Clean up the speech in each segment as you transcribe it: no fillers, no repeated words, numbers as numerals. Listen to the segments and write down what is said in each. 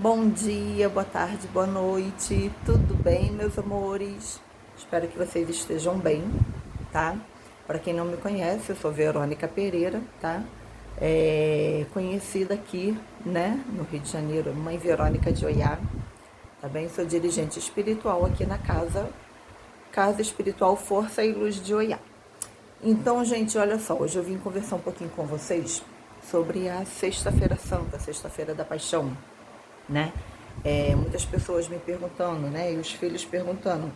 Bom dia, boa tarde, boa noite, tudo bem, meus amores? Espero que vocês estejam bem, tá? Para quem não me conhece, eu sou Verônica Pereira, tá? Conhecida aqui, né, no Rio de Janeiro, Mãe Verônica de Oiá, tá bem? Sou dirigente espiritual aqui na Casa Espiritual Força e Luz de Oiá. Então, gente, olha só, hoje eu vim conversar um pouquinho com vocês sobre a Sexta-feira Santa, Sexta-feira da Paixão, né? Muitas pessoas me perguntando, né? E os filhos perguntando.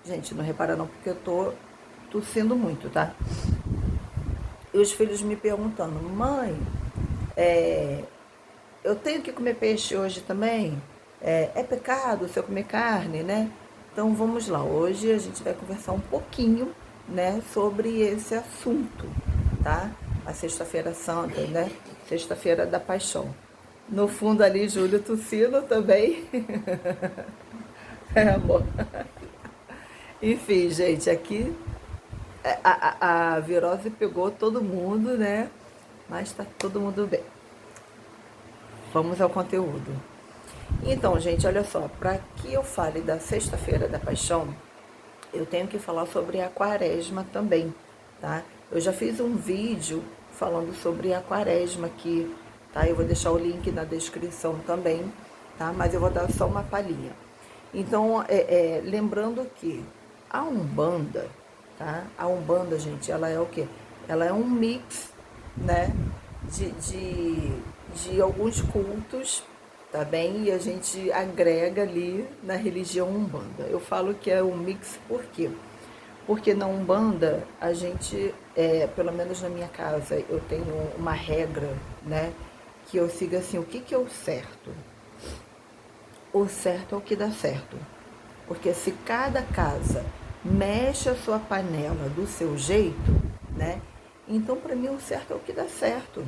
Gente, não repara não, porque eu tô tossindo muito, tá? E os filhos me perguntando, mãe, eu tenho que comer peixe hoje também? É pecado se eu comer carne, né? Então vamos lá, hoje a gente vai conversar um pouquinho, né, sobre esse assunto, tá? A Sexta-feira Santa, né? Sexta-feira da Paixão. No fundo ali, Júlio tossindo também. Amor. Enfim, gente, aqui a virose pegou todo mundo, né? Mas tá todo mundo bem. Vamos ao conteúdo. Então, gente, olha só, para que eu fale da Sexta-feira da Paixão, eu tenho que falar sobre a Quaresma também, tá? Eu já fiz um vídeo falando sobre a Quaresma aqui, tá? Eu vou deixar o link na descrição também, tá? Mas eu vou dar só uma palhinha. Então, lembrando que a Umbanda, tá? A Umbanda, gente, ela é o quê? Ela é um mix, né? De alguns cultos, tá bem? E a gente agrega ali na religião Umbanda. Eu falo que é um mix por quê? Porque na Umbanda, a gente, pelo menos na minha casa, eu tenho uma regra, né? Que eu sigo assim, o que é o certo? O certo é o que dá certo. Porque se cada casa mexe a sua panela do seu jeito, né? Então, para mim, o certo é o que dá certo,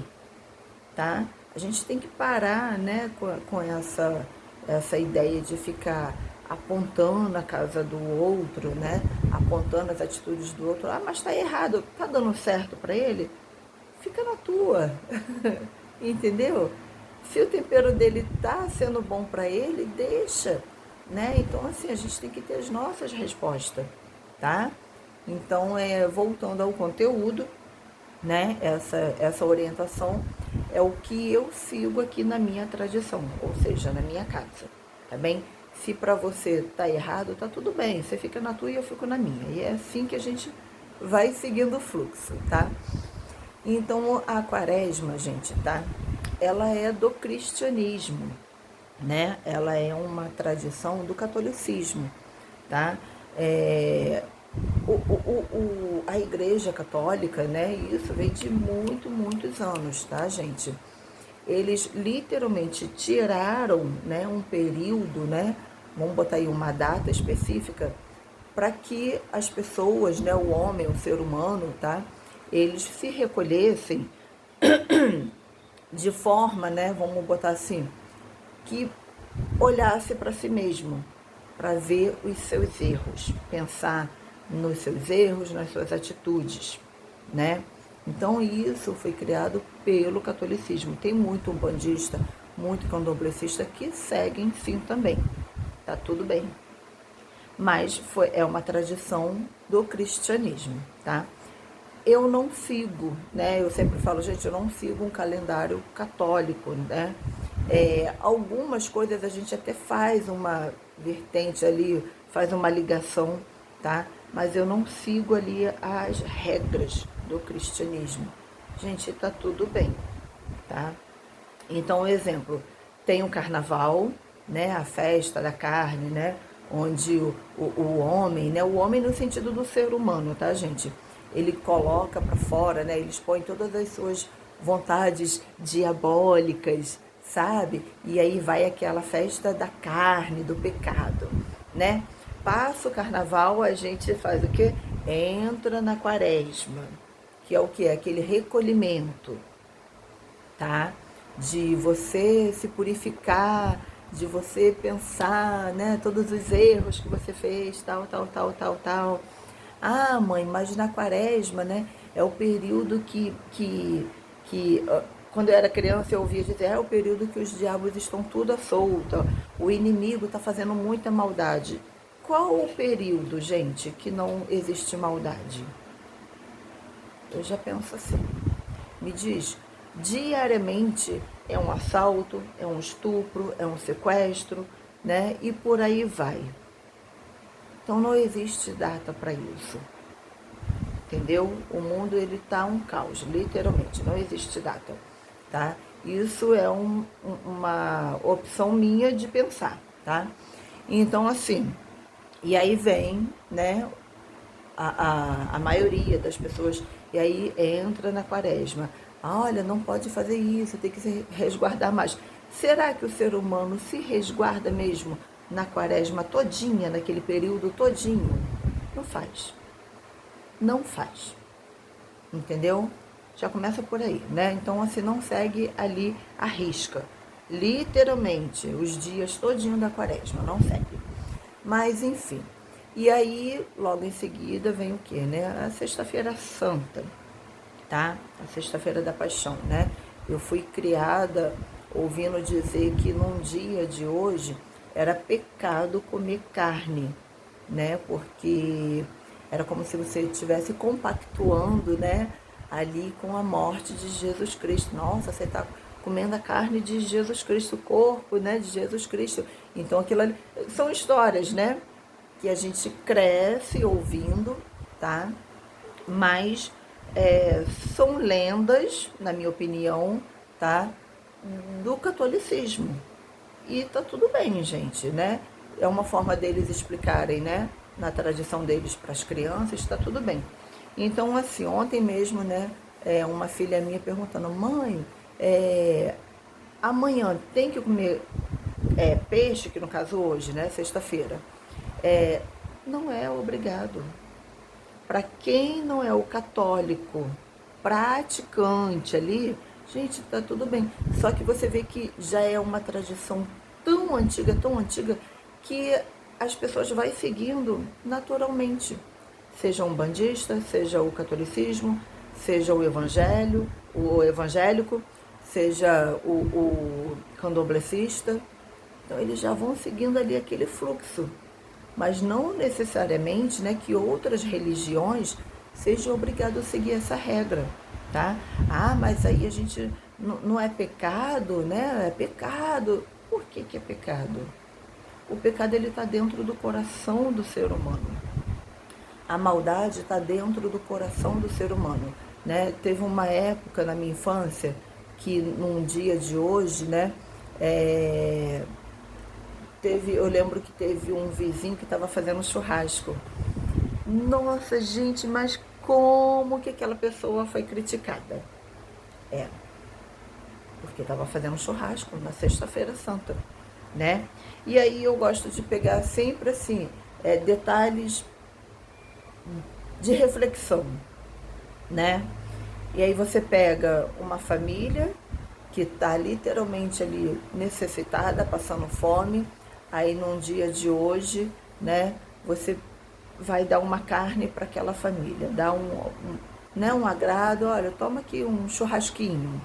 tá? A gente tem que parar, né, com essa ideia de ficar apontando a casa do outro, né? Apontando as atitudes do outro. Ah, mas tá errado, tá dando certo para ele? Fica na tua, entendeu? Se o tempero dele tá sendo bom para ele, deixa, né? Então, assim, a gente tem que ter as nossas respostas, tá? Então, voltando ao conteúdo, né? Essa orientação é o que eu sigo aqui na minha tradição, ou seja, na minha casa, tá bem? Se para você tá errado, tá tudo bem, você fica na tua e eu fico na minha. E é assim que a gente vai seguindo o fluxo, tá? Então, a Quaresma, gente, tá? Ela é do cristianismo, né? Ela é uma tradição do catolicismo, tá? É, a Igreja Católica, né? Isso vem de muitos anos, tá, gente? Eles literalmente tiraram, né, um período, né? Vamos botar aí uma data específica para que as pessoas, né, o homem, o ser humano, tá? Eles se recolhessem de forma, né, vamos botar assim, que olhasse para si mesmo, para ver os seus erros, pensar nos seus erros, nas suas atitudes, né? Então isso foi criado pelo catolicismo. Tem muito umbandista, muito candomblessista que seguem sim também. Tá tudo bem. Mas é uma tradição do cristianismo, tá? Eu não sigo, né? Eu sempre falo, gente, eu não sigo um calendário católico, né? Algumas coisas a gente até faz uma vertente ali, faz uma ligação, tá? Mas eu não sigo ali as regras do cristianismo. Gente, tá tudo bem, tá? Então, exemplo, tem o carnaval, né? A festa da carne, né? Onde o homem, né? O homem no sentido do ser humano, tá, gente? Ele coloca para fora, né? Ele expõe todas as suas vontades diabólicas, sabe? E aí vai aquela festa da carne, do pecado, né? Passa o carnaval, a gente faz o quê? Entra na quaresma, que é o quê? Aquele recolhimento, tá? De você se purificar, de você pensar, né, todos os erros que você fez, tal. Ah, mãe, mas na quaresma, né, é o período que quando eu era criança, eu ouvia dizer, é o período que os diabos estão tudo à solta, o inimigo está fazendo muita maldade. Qual o período, gente, que não existe maldade? Eu já penso assim. Me diz, diariamente é um assalto, é um estupro, é um sequestro, né? E por aí vai. Então não existe data para isso. Entendeu? O mundo ele tá um caos, literalmente, não existe data, tá? Isso é uma opção minha de pensar, tá? Então, assim, e aí vem, né, a maioria das pessoas, e aí entra na quaresma. Ah, olha, não pode fazer isso, tem que se resguardar mais. Será que o ser humano se resguarda mesmo na quaresma todinha, naquele período todinho? Não faz. Não faz. Entendeu? Já começa por aí, né? Então, assim, não segue ali a risca. Literalmente, os dias todinho da quaresma, não segue. Mas, enfim. E aí, logo em seguida, vem o quê, né? A Sexta-feira Santa, tá? A Sexta-feira da Paixão, né? Eu fui criada ouvindo dizer que num dia de hoje era pecado comer carne, né? Porque era como se você estivesse compactuando, né? Ali com a morte de Jesus Cristo. Nossa, você está comendo a carne de Jesus Cristo, o corpo, né? De Jesus Cristo. Então aquilo ali são histórias, né? Que a gente cresce ouvindo, tá? Mas são lendas, na minha opinião, tá? Do catolicismo. E tá tudo bem, gente, né? É uma forma deles explicarem, né? Na tradição deles para as crianças, tá tudo bem. Então, assim, ontem mesmo, né? Uma filha minha perguntando, mãe, amanhã tem que comer peixe, que no caso hoje, né? Sexta-feira. É, não é obrigado. Para quem não é o católico praticante ali, gente, tá tudo bem. Só que você vê que já é uma tradição tão antiga, que as pessoas vão seguindo naturalmente. Seja um bandista, seja o catolicismo, seja o evangélico, seja o candomblessista. Então eles já vão seguindo ali aquele fluxo, mas não necessariamente, né, que outras religiões sejam obrigadas a seguir essa regra, tá? Ah, mas aí a gente não é pecado, né? É pecado. Por que que é pecado? O pecado ele está dentro do coração do ser humano. A maldade está dentro do coração do ser humano, né? Teve uma época na minha infância que num dia de hoje, né, eu lembro que teve um vizinho que estava fazendo churrasco. Nossa, gente, mas como que aquela pessoa foi criticada? É, porque estava fazendo churrasco na Sexta-feira Santa, né? E aí eu gosto de pegar sempre assim, detalhes de reflexão, né? E aí você pega uma família que está literalmente ali necessitada, passando fome, aí num dia de hoje, né, você vai dar uma carne para aquela família, dá né, um agrado, olha, toma aqui um churrasquinho.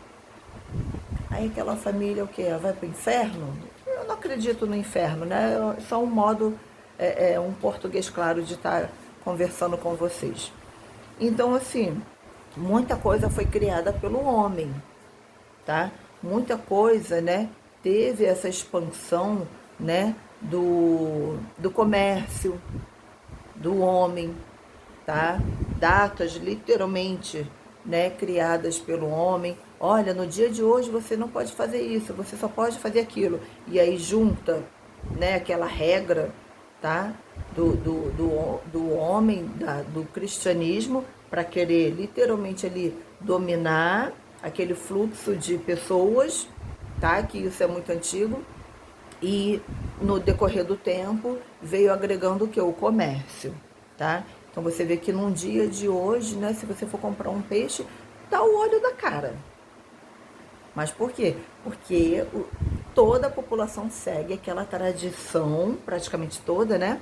Aí aquela família o quê? Vai para o inferno? Eu não acredito no inferno, né? É só um modo, um português claro de estar conversando com vocês. Então, assim, muita coisa foi criada pelo homem, tá? Muita coisa, né? Teve essa expansão, né? Do comércio, do homem, tá? Datas literalmente, né? Criadas pelo homem. Olha, no dia de hoje você não pode fazer isso, você só pode fazer aquilo. E aí junta, né? Aquela regra, tá? Do homem, do cristianismo, para querer literalmente ali dominar aquele fluxo de pessoas, tá? Que isso é muito antigo. E no decorrer do tempo veio agregando o que? O comércio, tá? Então você vê que num dia de hoje, né? Se você for comprar um peixe, tá o olho da cara. Mas por quê? Porque toda a população segue aquela tradição, praticamente toda, né?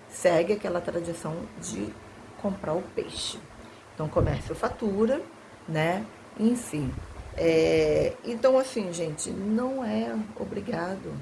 Segue aquela tradição de comprar o peixe. Então o comércio fatura, né? Enfim. Então, assim, gente, não é obrigado.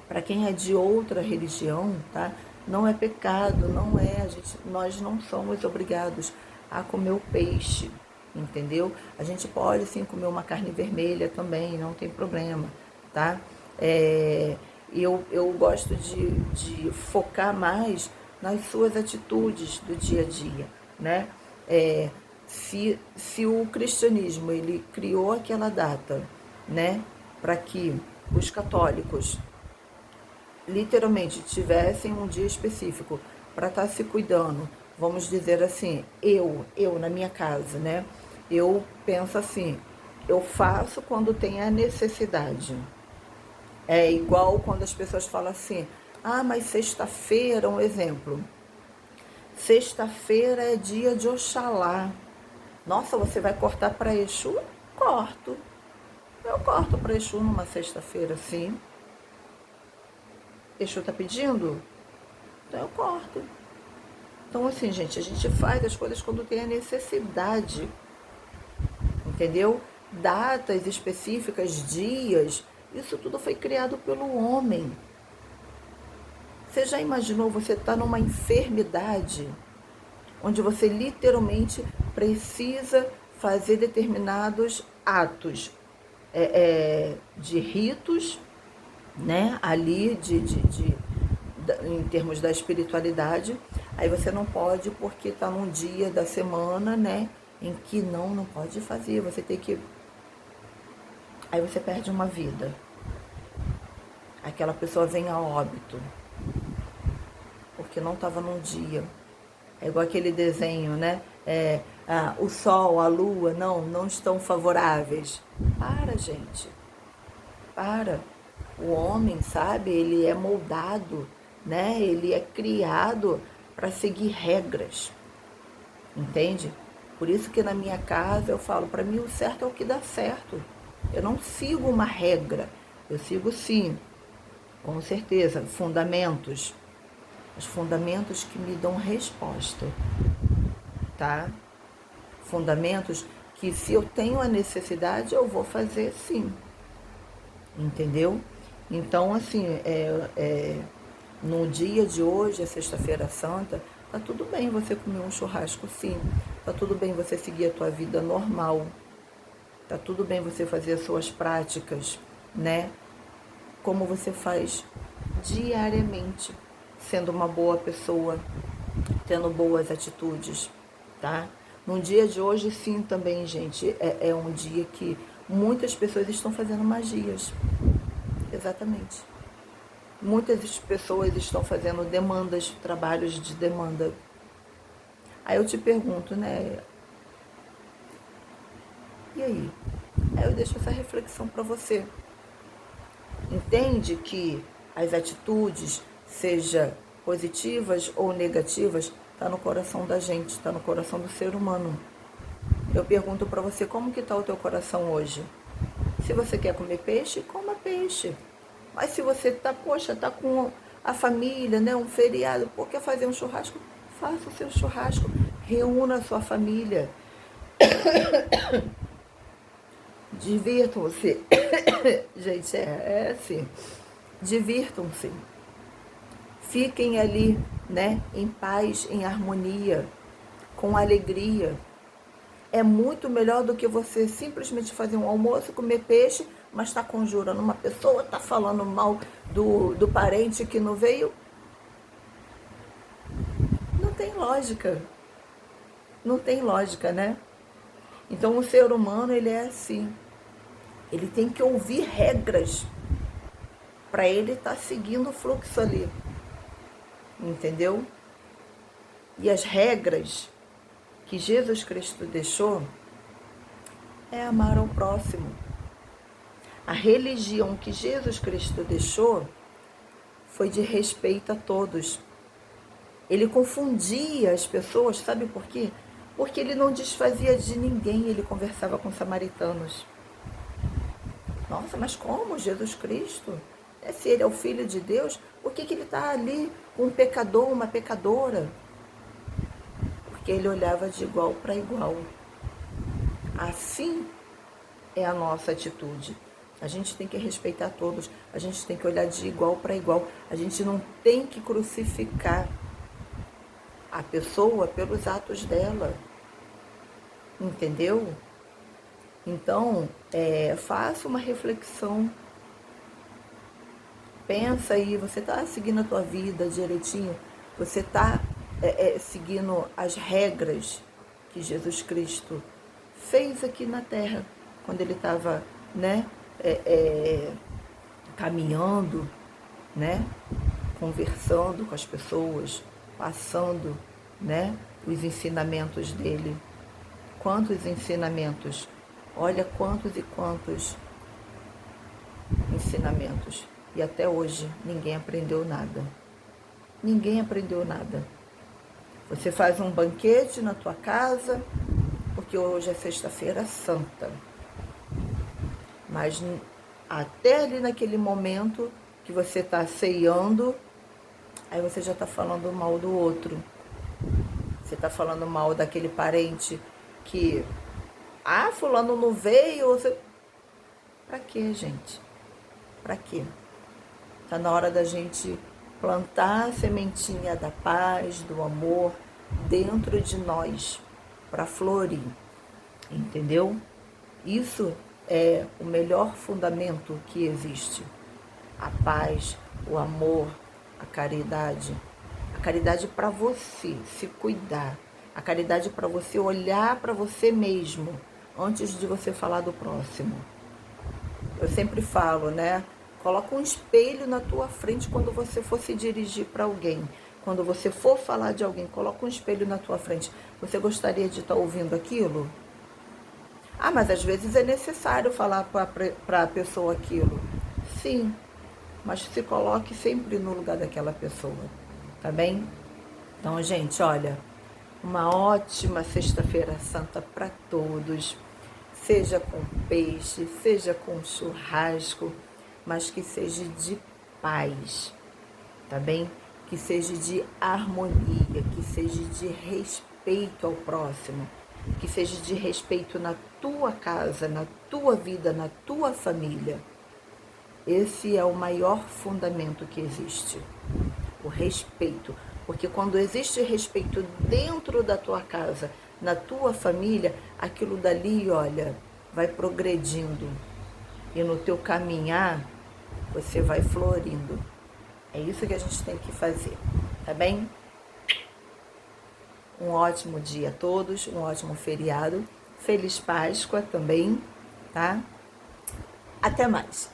Para quem é de outra religião, tá? Não é pecado, não é. Nós não somos obrigados a comer o peixe, entendeu? A gente pode sim comer uma carne vermelha também, não tem problema, tá? É, eu gosto de focar mais nas suas atitudes do dia a dia, né? É, se o cristianismo ele criou aquela data, né, para que os católicos literalmente tivessem um dia específico para estar se cuidando, vamos dizer assim, eu na minha casa, né? Eu penso assim, eu faço quando tem a necessidade. É igual quando as pessoas falam assim, ah, mas sexta-feira, um exemplo. Sexta-feira é dia de Oxalá. Nossa, você vai cortar para Exu? Corto. Eu corto para Exu numa sexta-feira, sim. Exu tá pedindo? Então eu corto. Então, assim, gente, a gente faz as coisas quando tem a necessidade, entendeu? Datas específicas, dias, isso tudo foi criado pelo homem. Você já imaginou você estar numa enfermidade onde você literalmente precisa fazer determinados atos de ritos, né? Ali em termos da espiritualidade, aí você não pode porque está num dia da semana, né, em que não pode fazer, você tem que... Aí você perde uma vida, aquela pessoa vem a óbito, porque não estava num dia. É igual aquele desenho, né, o sol, a lua, não estão favoráveis. Para, gente, para. O homem, sabe, ele é moldado, né? Ele é criado para seguir regras, entende? Por isso que na minha casa eu falo, para mim o certo é o que dá certo. Eu não sigo uma regra, eu sigo sim, com certeza, fundamentos. Os fundamentos que me dão resposta, tá? Fundamentos que se eu tenho a necessidade eu vou fazer sim, entendeu? Então, assim, no dia de hoje, é sexta-feira santa, tá tudo bem você comer um churrasco sim, tá tudo bem você seguir a tua vida normal, tá tudo bem você fazer as suas práticas, né? Como você faz diariamente, sendo uma boa pessoa, tendo boas atitudes, tá? No dia de hoje, sim, também, gente, é um dia que muitas pessoas estão fazendo magias. Exatamente. Muitas pessoas estão fazendo demandas, trabalhos de demanda. Aí eu te pergunto, né? E aí? Aí eu deixo essa reflexão para você. Entende que as atitudes, seja positivas ou negativas, está no coração da gente, está no coração do ser humano. Eu pergunto para você, como que está o teu coração hoje? Se você quer comer peixe, coma peixe. Mas se você tá, poxa, tá com a família, né, um feriado, pô, quer fazer um churrasco? Faça o seu churrasco, reúna a sua família, divirtam-se. Gente, é assim, divirtam-se. Fiquem ali, né, em paz, em harmonia, com alegria. É muito melhor do que você simplesmente fazer um almoço, comer peixe, mas está conjurando uma pessoa, está falando mal do parente que não veio. Não tem lógica. Não tem lógica, né? Então o ser humano, ele é assim. Ele tem que ouvir regras para ele estar seguindo o fluxo ali. Entendeu? E as regras que Jesus Cristo deixou é amar ao próximo. A religião que Jesus Cristo deixou foi de respeito a todos. Ele confundia as pessoas, sabe por quê? Porque ele não desfazia de ninguém, ele conversava com samaritanos. Nossa, mas como Jesus Cristo? Se ele é o Filho de Deus, por que ele está ali com um pecador, uma pecadora? Porque ele olhava de igual para igual. Assim é a nossa atitude. A gente tem que respeitar todos, a gente tem que olhar de igual para igual. A gente não tem que crucificar a pessoa pelos atos dela, entendeu? Então, faça uma reflexão, pensa aí, você está seguindo a tua vida direitinho? Você está seguindo as regras que Jesus Cristo fez aqui na Terra, quando ele estava, né, caminhando, né, conversando com as pessoas, passando, né, os ensinamentos dele. Quantos ensinamentos? Olha quantos e quantos ensinamentos. E até hoje ninguém aprendeu nada. Ninguém aprendeu nada. Você faz um banquete na tua casa, porque hoje é sexta-feira santa. Mas até ali naquele momento que você está ceando, aí você já está falando mal do outro. Você está falando mal daquele parente que, fulano não veio. Você... Pra quê, gente? Pra quê? Tá na hora da gente plantar a sementinha da paz, do amor dentro de nós, para florir, entendeu? Isso é o melhor fundamento que existe. A paz, o amor, a caridade. A caridade para você se cuidar. A caridade para você olhar para você mesmo antes de você falar do próximo. Eu sempre falo, né? Coloca um espelho na tua frente quando você for se dirigir para alguém. Quando você for falar de alguém, coloca um espelho na tua frente. Você gostaria de estar ouvindo aquilo? Mas às vezes é necessário falar para a pessoa aquilo. Sim, mas se coloque sempre no lugar daquela pessoa, tá bem? Então, gente, olha, uma ótima sexta-feira santa para todos. Seja com peixe, seja com churrasco, mas que seja de paz, tá bem? Que seja de harmonia, que seja de respeito ao próximo, que seja de respeito na tua casa, na tua vida, na tua família. Esse é o maior fundamento que existe, o respeito. Porque quando existe respeito dentro da tua casa, na tua família, aquilo dali, olha, vai progredindo. E no teu caminhar, você vai florindo. É isso que a gente tem que fazer, tá bem? Um ótimo dia a todos, um ótimo feriado. Feliz Páscoa também, tá? Até mais!